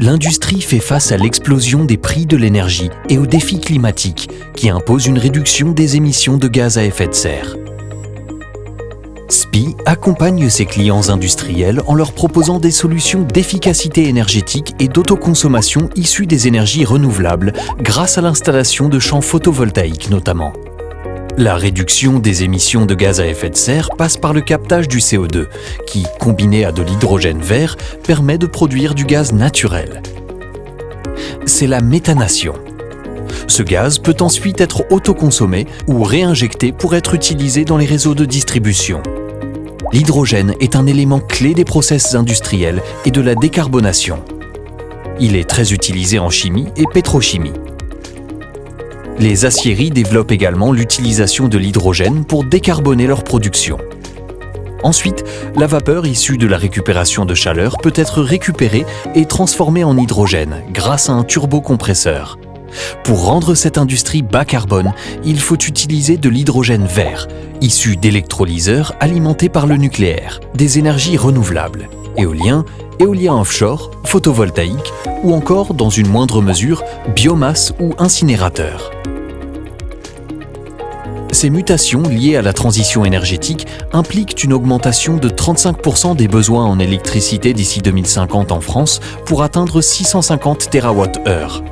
L'industrie fait face à l'explosion des prix de l'énergie et aux défis climatiques qui imposent une réduction des émissions de gaz à effet de serre. SPIE accompagne ses clients industriels en leur proposant des solutions d'efficacité énergétique et d'autoconsommation issues des énergies renouvelables grâce à l'installation de champs photovoltaïques notamment. La réduction des émissions de gaz à effet de serre passe par le captage du CO2, qui, combiné à de l'hydrogène vert, permet de produire du gaz naturel. C'est la méthanation. Ce gaz peut ensuite être autoconsommé ou réinjecté pour être utilisé dans les réseaux de distribution. L'hydrogène est un élément clé des process industriels et de la décarbonation. Il est très utilisé en chimie et pétrochimie. Les aciéries développent également l'utilisation de l'hydrogène pour décarboner leur production. Ensuite, la vapeur issue de la récupération de chaleur peut être récupérée et transformée en hydrogène grâce à un turbocompresseur. Pour rendre cette industrie bas carbone, il faut utiliser de l'hydrogène vert, issu d'électrolyseurs alimentés par le nucléaire, des énergies renouvelables, éolien offshore, photovoltaïque ou encore, dans une moindre mesure, biomasse ou incinérateur. Ces mutations liées à la transition énergétique impliquent une augmentation de 35% des besoins en électricité d'ici 2050 en France pour atteindre 650 TWh.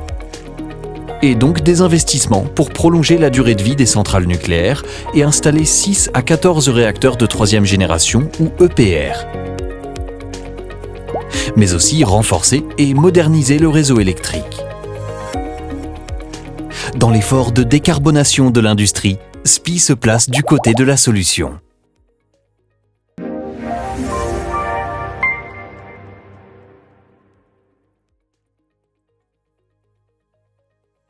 Et donc des investissements pour prolonger la durée de vie des centrales nucléaires et installer 6 à 14 réacteurs de troisième génération ou EPR. Mais aussi renforcer et moderniser le réseau électrique. Dans l'effort de décarbonation de l'industrie, SPIE se place du côté de la solution.